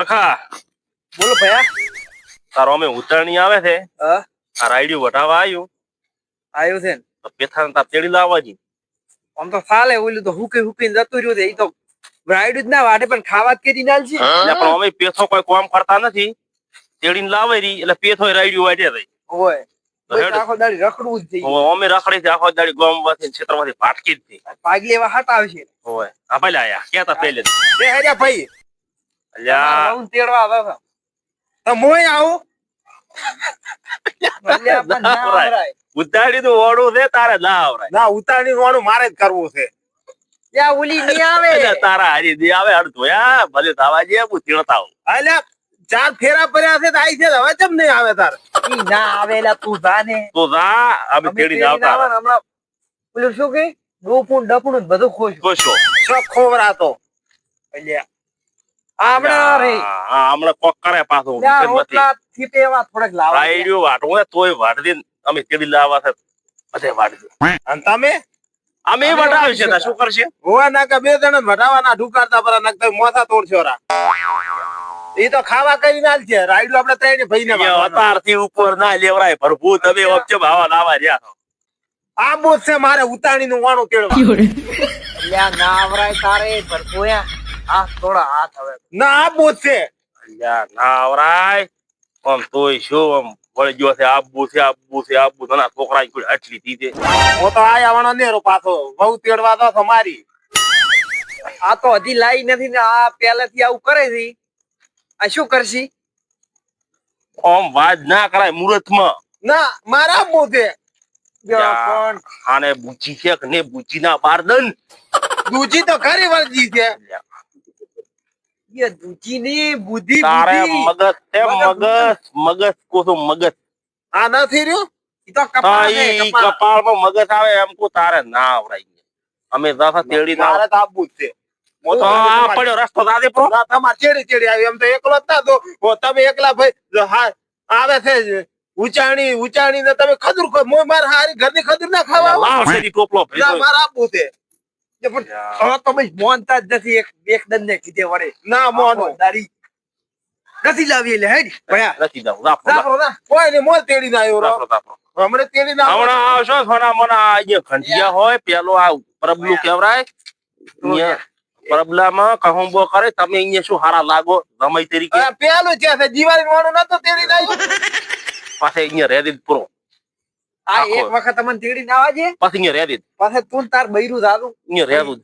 હરખા બોલો ભયા. તારો અમે ઉતરણી આવે છે હા આ રાયડ્યું વટાવા આવ્યું આવ્યું છે ને. તો પેથાને તાર તેડી લાવવાજી. આમ તો ચાલે, ઓલું તો હુકીને જતું રહ્યું છે. એ તો રાયડું જ ના વાટે પણ ખાવા જ કરી નાલ છે. એટલે પણ અમે પેથો કોઈ કામ કરતા નથી, તેડીને લાવે રી એટલે પેથો રાયડ્યું વાટે રહી. ઓય તો હેડ. આખો દાડી રખડવું જ થઈ. અમે રખડી થી આખો દાડી ગામમાંથી ક્ષેત્રમાંથી ભાટકી જ થી. પાગલી એવા હટ આવશે. હોય આ પેલા આયા ક્યાં તા પેલે એ હેડ્યા ભાઈ. અલ્યા હું તેડવા આવ્યો તો મોય આવું. અલ્યા પણ ના આવરાય. ઉતાડી નું ઓળું છે તારે ના આવરાય. ના ઉતારણી વાળું મારે જ કરવું છે. યા ઓલી નહીં આવે. તારા હારી દે આવે અડધોયા ભલે દાવા જે હું તેડતા આવું. અલ્યા 4 ફેરા પડ્યા છે તો આઈ છે, હવે કેમ નહીં આવે તાર? ઈ ના આવેલા તું જાને. તો જા અમે તેડીને આવતા હમણાં પેલું શું કે ડોફું ડફું બધું ખોશ. ખોશો શોખ ખોવરાતો. અલ્યા હમણાં રે હમણાં કોક કરે પાછું રોટલા થીપે એવા થોડાક લાવા. રાયડ્યું વાટવું ને તોય વાટ દે અમે તેડી લાવવા છે બધે વાટ દે. અને તમે અમે એ વટાવી છે શું કરશે? હોવા નાકા 2 જણા વટાવાના ઢુકારતા પર નાખતા મોથા તોડશો રા. એ તો ખાવા કરીને આલ છે. રાયડું આપણે ત્રણે ભાઈને અતારથી ઉપર ના લેવરાય પ્રભુ તમે વચ્ચે ભાવા લાવા રહ્યા છો. આ બોત છે મારે ઉતાણી નું વાણું તેડવા. અલ્યા ના આવરાય તારે ભરપોયા. હા થોડા હાથ હવે ના આ બોત છે. અલ્યા ના આવરાય આમ તોય શું આમ વળી ગયો છે આબુ છે નાના છોકરા કોઈ આટલી દીધે. હું તો આયા વાળો નેરો પાછો બહુ તેડવા તો તમારી. આ તો હજી લાઈ નથી ને આ પહેલેથી આવું કરે છે. આ શું કરશી? આમ વાત ના કરાય મુહૂર્તમાં. ના મારા બોત છે. પણ આને બુચી છે કે ને બુચી ના બારદન દૂજી તો ખરી વર્જી છે. એ દૂધીની બુદ્ધિ તારે બુદ્ધિ. મગજ તે મગજ કોસો મગજ આ નથી રહ્યું. ઈ તો હા કપાળ છે, ઈ કપાળ. કપાળમાં મગજ આવે એમ કો તારે ના આવડાય. અમે દાસા તેડી ના મારે તો આપવું જ છે. હું તો આ પડ્યો રસ્તો દાદે પ્રો ના તમારે ચેડી આવી. એમ તો એકલો જ ના તો તમે એકલા ભાઈ હા આવે છે ઉચાણી ને તમે ખજૂર ખો. મારે હારી ઘરની ખજૂર ના ખાવા આવો? લાવ શેરી ટોપલો ના ભેજો. મારે આપવું છે. પણ હવે તો ભાઈ મોનતા જ નથી. એક દંડને કીધે વળે ના મોનો દાડી નથી લાવી એટલે હેડ ભયા. નથી જાવ રાપરો સાપરો ના કોઈ ને મોલ તેડીને આવ્યો રો. રાપરો હમણે તેડીને આવ્યો. હમણાં આવશો સોના મોના અહીંયા ખંડિયા હોય પેલો આ પ્રબલું કેવરાય અહીંયા પ્રબલામાં કહુંબો કરે તમે અહીંયા શું હારા લાગો રમઈ તરીકે આ પેલું છે જીવારી વાળું નતો તેડીને આવ્યો. પાછે અહીંયા રેદી પૂરો આ એક વખત અમને તેડી ના આવજે. પાછી અહીંયા રેદી પાછે તું તાર બૈરું જાદુ. અહીંયા રેદું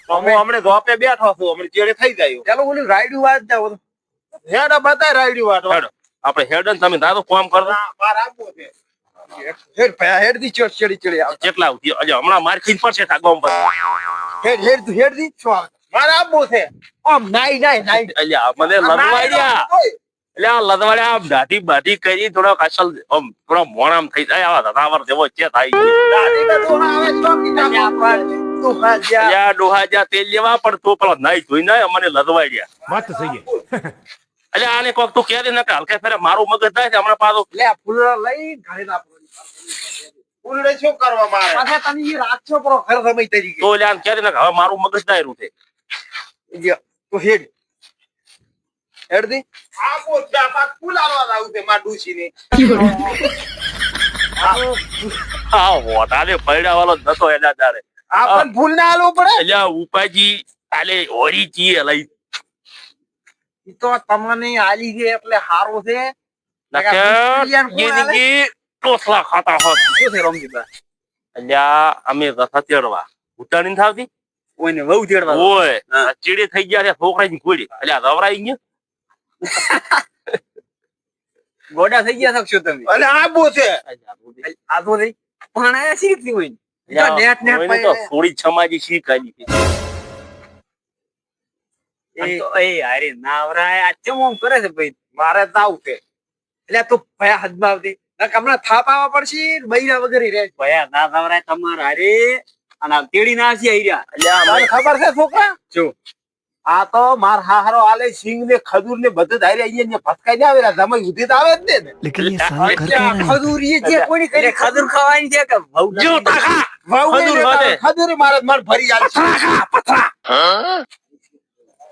તો હું હમણે ધોપે બેઠો છું. હમણે ચેડે થઈ જાય. ચાલો ઓલું રાયડું વાત જાવ. હેડા બતાય રાયડી વાટો. હેડો આપણે હેડન તમે દાદો કામ કરો મારે આપવું છે. હેડ ભયા હેડ દી ચડી આવ. કેટલા ઉઠી અજે હમણાં માર ખીન પડશે આ ગામ પર હેડ તું હેડ દી શું આવે? મારે આપવું છે. આમ નાઈ અલ્યા મને લદવાડ્યા એટલે આ લદવાડ્યા આમ દાઢી બાઢી કરી થોડોક અસલ આમ થોડો મોણામ થઈ જાય આવા દાદાવર જેવો છે થાય દાદી તો તું આવે તો કીધા તું હાજ્યા અલ્યા ડોહા જા તેલ લેવા પણ તો પેલો નાઈ ધોઈ ના મને લદવાડ્યા વાત તો સહી એટલે આને કોક તું કહે દે ને કે હલકે ફેરે મારું મગજ થાય છે હમણાં પાછું લે ફૂલડા લઈ ઘરે ના ઉલડે શું કરવા મારે? પાછા તમે ઈ રાખશો પણ ઘર સમય તરીકે તો એટલે આને કહે દે ને કે હવે મારું મગજ ડાયરું છે તો હેડ દી આપવું છે. આ ફૂલાવા આવું છે માર ડૂસીને. હા વોટાને પૈડા વાળો નતો એના દાડે આ પણ ફૂલ ના આલવું પડે. અલ્યા ઉપાજી આલે ઓરી ચીએ લઈ ઈ તો તમને આલી છે એટલે હારું છે. જિંદગી ટોસલા ખાતા હોત શું છે રમજીબા? અલ્યા અમે રથા તેડવા ઉતાણી થાવતી કોઈને વહુ તેડવા ઓય આ ચીડી થઈ ગયા છે છોકરાની ગોળી અલ્યા રવરાઈ ગયો ગોડા થઈ ગયા શકશો તમે. અને આપવું છે. આ તો નહીં પણ આ શીખતી હોય ને. નેટ કોઈને તો થોડી છમાજી શીખ આલી છે. એ હારે નાવરાય આ ચમ આમ કરે છે ભાઈ. મારે તો આવું છે. એટલે તું ભયા હદમાં આવતી હમણાં થાપ આવવા પડશે બૈરા વગર રે ભયા ના નાવરાય તમારા હારે અને આ તેડી ના છે આઈરા. અલ્યા તને ખબર છે છોકરા? જો આ તો માર હારો આલે સિંગ ને ખજૂર ને બધું ધારે અહીંયા ફસકાઈ ને આવેલા જમાઈ ઉધી તો આવે જ ને. लेकिन ये साला कर क्या रहा है ખજૂરી જે કોઈ કરી ખજૂર ખાવાની છે કે વહુ જો તાકા વહુ ખજૂર નહીં લેતા, ખાધે. ખજૂર મારે મન ભરી આલ છે.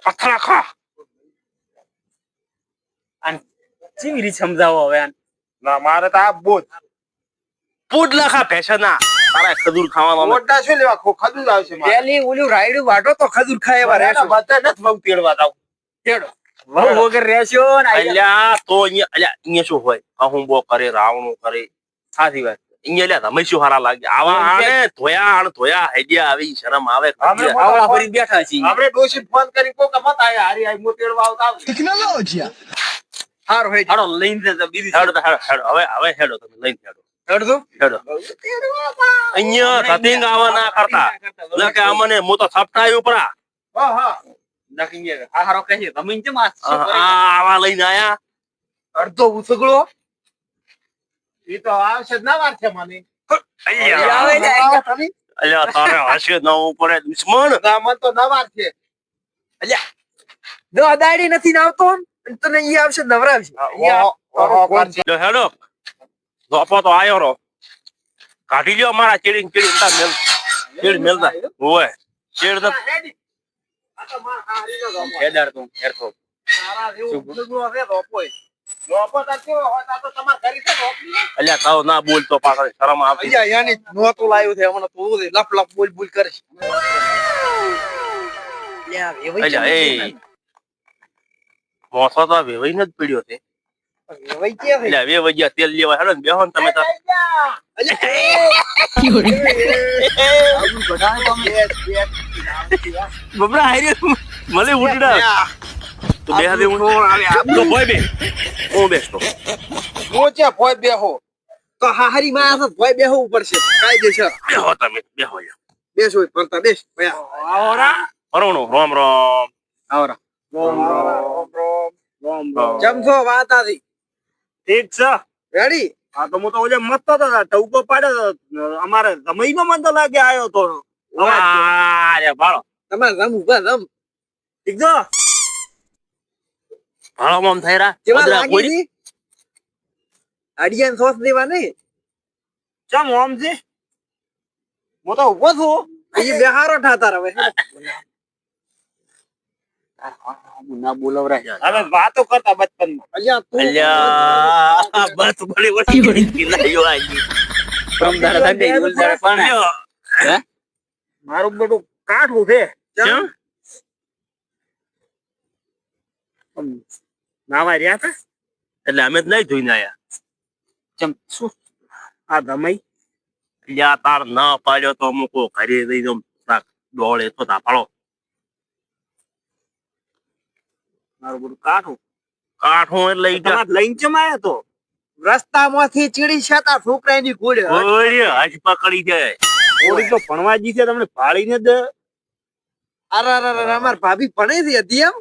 પથરા ખા કેવી રીતે સમજાવો હવે આને? ના મારે તો આ બોજ પૂડ લખા ભેંસના તારા ખજૂર ખાવાનો અમે. મોટા શું લેવા ખદુર આવશે મારે. પેલી ઓલું રાયડું વાટો તો ખજૂર ખાય એવા રહેશો. બધા નથી બહુ તેડવા જાવ. તેડો. વહુ વગર રહેશો ને અલ્યા તો અહીંયા શું હોય કહુંબો કરે રાવણું કરે સાચી વાત. અહીંયા લ્યા તમે શું હારા લાગે આવા આને ધોયા હેડિયા આવી શરમ આવે અમે આવડા ફરી બેઠા છીએ. આપણે ડોશી ફોન કરી કોક મત આયા હારી આઈ મો તેડવા આવતા આવશે. હારું હેડ. હાલો લઈને જજો બીજી હેડો તો હેડો હવે હેડો તમે લઈને હેડો હેડ તો. હેડો અહીંયા સતિંગ આવા ના કરતા એટલે કે અમને હું તો સપટાયું પરા હા હા નખી ગયા. આ હારો કહે છે તમે કેમ આ શું કરે? આવા લઈને આયા અડધો ઉસગડો ઈ તો આવશે જ ના વાર છે મને. આવે ને આયા તમે. અલ્યા તારે હશે ન પડે દુશ્મન ના મન તો નવાર છે. જો અદાડી નથી ને આવતો ને તને ઈ આવશે નવરાવશે. ઓહો કરશે. લો હેડો ધોપો તો આયો રો કાઢી લ્યો મારા ચેડી મેલ મેલતા ઓય ચેડ તો આ તો માર હારી નો ગમો. હેડાર તું હેરખો. તારા જેવું ઉડગું હશે રોપોય. રોપો તો કેવો હોય તો તમાર ઘરે છે રોપલી. અલ્યા તાવ ના બોલતો પાછળ શરમ આવતી યાની નોતું લાવ્યું છે હમણાં તું લપ લપ બોલ બોલ કરે છે. લ્યા વેવાઈ અલ્યા એ મોસો તો વેવાઈ ને જ પીડ્યો છે વેવાઈ કે છે. અલ્યા વેવાઈ તેલ લેવા હેડો ને બેહો ને તમે તો આવું બધાય તમે બબડા હારી મને ઉડડા તો બે હાથે હું તો ભોય બે હું બેસતો મોચે ફોય બેહો. તો હારી માં આ ભોય બેહવું પડશે કાયદેસર. બેહો તમે બેહો બેસ હોય પડતા બેસ ભયા આવરા હરણો રોમ રોમ આવરા રોમ રોમ. જમશો વાતાથી ઠીક છે. રેડી. હા તો હું તો ઓલે મતતો તો ટવકો પાડ્યો તો અમારે જમઈ નો મન તો લાગે આયો તો અરે ભાળો તમારે રમ ઉભા રમ ઠીક છે. ભાળો મોમ થઈ રા કેવા બદરા લાગી કોઈ છી? અડિયાન સોસ દેવા નહીં ચમ ઓમ છે હું તો ઉભો છું. એ બેહારો ઠાતા હવે ના બોલવરા હવે વાતો કરતા બચપનમાં. અલ્યા તું અલ્યા બસ બળી બળી કિલાયો આજી પ્રમદાર દાડે ઉલજાર પણ હે મારું બધું કાઠું છે. કેમ નાવા રહ્યા હતા એટલે અમે જ નહીં જોઈને આયા ચમ શું આ ધમઈ અલ્યા તાર ના પાડ્યો તો અમુક ઘરે લઈ દઉં દોડે તો તાપાળો મારું બધું કાઠું કાઠું એટલે ઈ તમારે લઈને ચમ આયા તો રસ્તામાંથી ચીડી છાતા છોકરાની ગોળે ઓય હાથ પકડી જાય થોડીક તો ભણવાજી છે તમને ભાળીને જ અરે અમાર ભાભી ભણે છે હતી એમ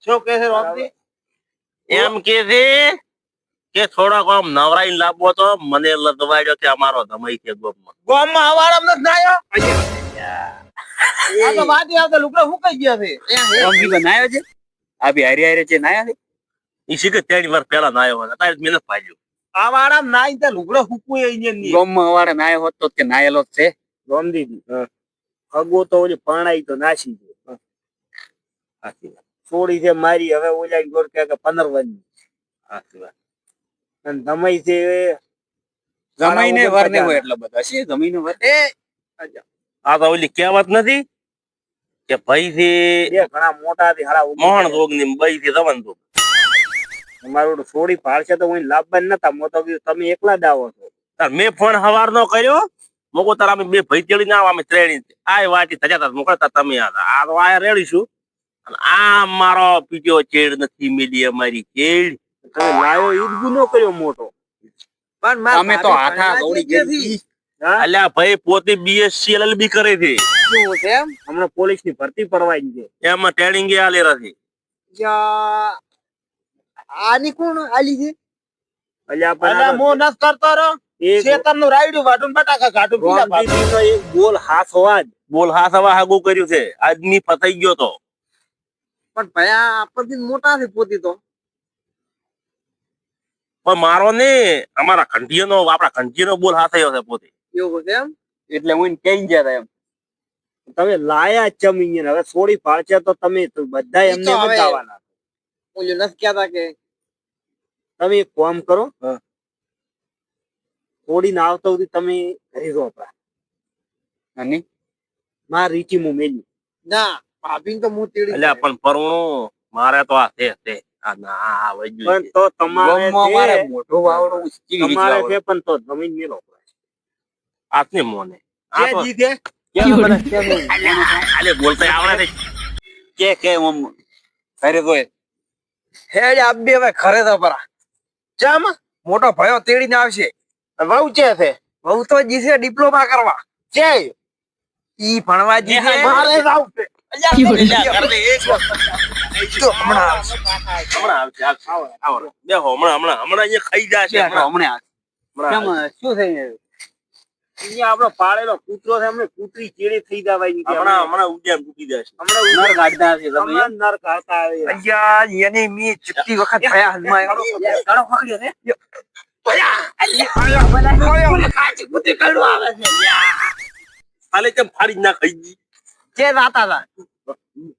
શું કહે છે રોમજી? એમ કે છે કે થોડાક આમ નવરાઈ લાવવો તો મને લદવાડ્યો કે અમારો ધમાઈ છે ગોપમાં ગામમાં હવારામ નથી નાયો. આ તો વાડી આવતા લુગડા હુકાઈ ગયા છે. રમજી બનાયો છે આ બી હારી હારી છે નાયા છે ઈ શીખે 3 વાર પહેલા નાયો હતો તારે મહેનત પાડ્યો આ વાડામ નાઈ તો લુગડા હુકુય અહીંયા ની. ગોમમાં હવારે નાયો હોત તો કે નાયેલો જ છે રોમજી અગો તો ઓલી પરણાઈ તો નાસી ગયો. સાચી વાત છોડી છે મારી હવે ઓલા ગોર કે 15 વર્ષની સાચી વાત અને ધમઈ છે જમીને વરને હોય એટલે બધા છે જમીને વર એ આ તો ઓલી કહેવત નથી કે ભાઈ થી બે ઘણા મોટા થી હારા મોહન રોગ ની બઈ થી દવન રોગ તમારું છોડી ભાળશે તો હું લાભવાન નતા મો તો કીધું તમે એકલા જ આવો છો. તાર મેં ફોન હવાર નો કર્યો મોકો તાર અમે બે ભાઈ તેડી ના અમે ત્રણી આ વાટી થયા મોકલતા તમે આ તો આ રેડીશું અને આ મારો પીટ્યો ચેડ નથી મિલી અમારી ચેડ તમે લાયો ઈ જ ગુનો કર્યો મોટો. પણ માર અમે તો હાથા દોડી ગઈ હા અલ્યા ભાઈ પોતે બીએસસી એલએલબી કરે છે શું છે એમ હમણાં પોલીસ ની ભરતી પડવાની છે. એમાં ટ્રેનિંગ એ આલે નથી યા આની કોણ આલી છે અલ્યા પણ અલા આ મો નસ કરતો રો એક શેતરનું રાયડું વાટું બટાકા કાઢું પીલા રોમજીનો એક બોલ હાથ અવાજ બોલ હા સવા હાગુ કર્યું છે આદમી ફસાઈ ગયો તો પણ ભયા આપતી મોટા છે પોતી તો પણ મારો ને અમારા ઘંટીનો આપણા ઘંટીનો બોલ હા થયો છે પોતે એવું છે એમ એટલે હું કઈ ગયા એમ તમે લાયા જ જમીને હવે છોડી ભાળશે તો તમે તો બધા એમને ઈ તો હવે- બતાવવાના. ઓલું નસ કહેતા કે તમે એક કામ કરો હા. થોડી ના આવતા સુધી તમે ઘરે રહો પરા અને માર રીચી મુ મેલી ના ભાભી તો હું તેડી એટલે પણ પરવણું મારે તો આ છે આ ના આ વજ્યું પણ છે. તો તમારે મારે છે, મોટો વાવડો ઉચકી તમારે છે પણ તો જમીન મેલો આથને મોને આ તો જીતે આલે બોલતા આવડે છે કે ઓમ ઘરે તો હેડ આપ બે હવે ઘરે તો પરા ચમ મોટો ભયો તેડીને આવશે વહુ છે છે બહુ તો જી છે ડિપ્લોમા કરવા છે ઈ ભણવા જી છે મારે જાવ છે એટલે ઘરને એક તો હમણાં આવશે. હમણાં આવશે આવશે બેહો હમણાં અહીંયા ખાઈ જાશે હમણાં હમણાં હમણાં આવશે. શું થઈ અહીંયા આપણો પાળેલો કૂતરો છે અમને કૂતરી ચેડી થઈ જવાય હમણાં ઉડ્યા તૂટી જશે નર કાઢતા હશે તમે હમણાં નર ખાતા આવે અయ్యા એને મી ચિત્તી વખત થયા હાલમાં ગાળો પકડ્યો ને હાલે કેમ ફાડી જ ના ખાઈ ગઈ જે રાતા હતા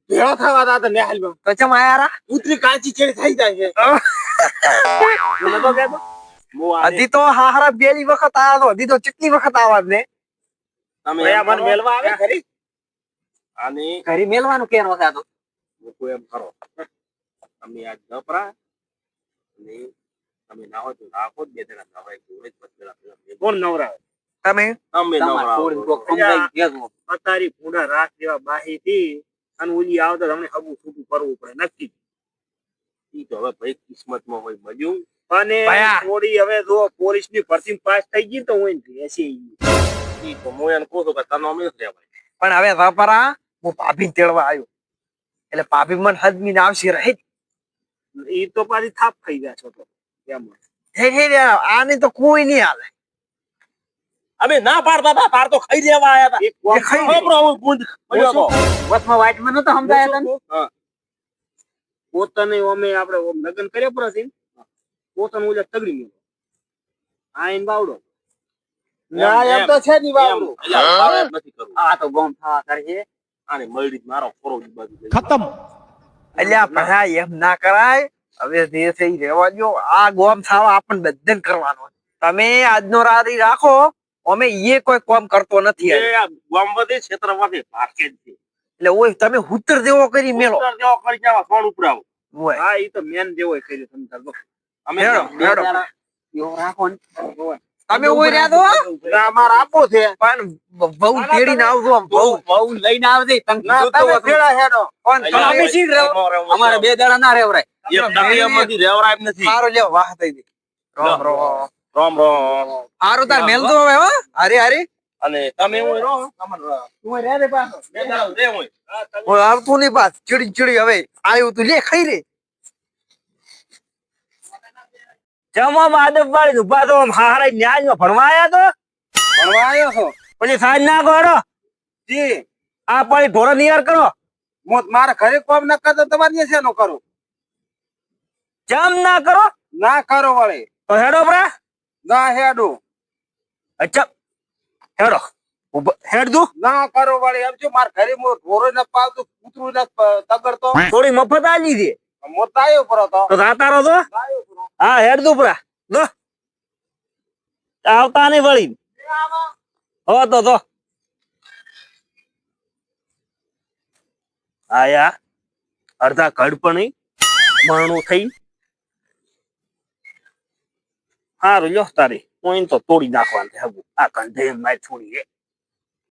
ભેળો થવા તા તો નેહાલમાં તો ચમ આયા રા ઉતરી કાચી ચેડી થઈ જાય છે મને તો કહેતો હું આને હજી તો હારા બેલી વખત આયા તો હજી તો કેટલી વખત આવાજ ને તમે ભયા એમ મને કરો, મેલવા આવે ખરી આને ઘરે મેલવાનું કેનો છે આ તો મૂકો એમ કરો તમે આજ ગપરા અને તમે નાહો તો નાખો જ બે જણા નવરાય જોડે જ પછી પેલા કોણ નવરાવે તમે અમે તમારે નવરાવો. થોડીને કોક સમજાઈ ગયો અતારી પૂડા રાત જેવા બાહી થી અને ઓલી આવતો તમને હબું છૂટું કરવું પડે નક્કી ઈ તો હવે ભાઈ કિસ્મતમાં હોય મળ્યું અને ભયા. થોડી હવે જો પોલીસ ની ભરતી પાસ થઈ ગઈ તો હું બેસી ઈ તો હું એને કહું છું કે તને અમે નથી રહેવાય. પણ હવે વાપરા હું ભાભી તેડવા આવ્યો એટલે ભાભી મને હદમીને આવશે રહે ઈ તો પાછી થાપ ખાઈ ગયા છો તો એમ હે આની તો કોઈ નહીં હાલે અમે ના પાડતા હતા તાર તો ખાઈ લેવા આયા હતા એક કોમ ખાઈ કરો. ખબરો હું ગુંજ પડ્યો હતો. વચમાં વાઇટમાં નતો સમજાયા તને હા. પોતાને અમે આપણે ઓમ લગ્ન કર્યા પર હતી પોતાનું ઓલા તગડી મેલો આઈન બાવડો ના એમ તો છે ની એમ, બાવડો એટલે મારે એમ નથી કરવું. આ તો ગોમ થવા કરે છે આને મરડી જ મારો ખોરો જ બાજુ લઈ. ખતમ એટલે આ ભણા એમ ના કરાય હવે જે છે ઈ રહેવા દો આ ગોમ થાવા આપણને બધાને કરવાનો છે. તમે આજનો રાતી રાખો અમે એ કોઈ કામ કરતો નથી એ આ ગામમાંથી ક્ષેત્રમાંથી ભાગે જ છે. એટલે ઓય તમે હુતર દેવો કરી મેલો ઉત્તર જેવો કરી જાવ, સોણ ઉપરાવો. ઓય હા ઈ તો મેન જેવો કર્યું તમે તાર બસ. અમે હેડો, બે હેડો. દાડા એવું રાખો ને તમે ઓય રહ્યા તો ના મારે આપો છે પણ બહુ તેડીને આવજો આમ બહુ બહુ લઈને આવજે તને ના કીધું તો તમે હતું. ભેળા હેડો પણ અલ્યા, તમે શી રહો અમારે બે દાડા ના રેવરાય એક ટકીયામાંથી રેવરાય એમ નથી. સારો લે વાહ થઈ ગઈ રોમ રોમ રામ રામ. સારું તાર મેલ દો હવે હો હારી હારી અને તમે હું રહો તું રે રે પાછો બે દાડા રે હું. હું આવતું નહીં પાસ ચીડી ચીડી હવે આવ્યું તું લે ખાઈ રે જમવા માદવ વાળી ઉભા તો હારા ન્યાય ભણવા આયા તો ભણવા આવ્યો છો પછી સાંજ ના કરો જી આ પાણી ઢોરો નિયાર કરો મોત મારે ઘરે કોમ ન કરતો તમારે ત્યાં શેનો કરું જમ ના કરો ના કરો વળે તો હેડો બરા ના હેડો અચ્છા હેડો હેડ દઉં ના કરો વળે એમ છો મારે ઘરે મો ઢોરો ન પાવતો કૂતરું ન તગડતો થોડી મફત આલી દે મોત આવ્યો પરો તો તો જાતા રહો તો આવ્યો પરો હા હેડ દઉં બરા દો આવતા નહીં વળી હો તો આયા અડધા કડ પણ નહીં મરણું થઈ હારું લ્યો તારી હું એને તો તોડી નાખવાનું છે હગું આ કંધે મારી છોડી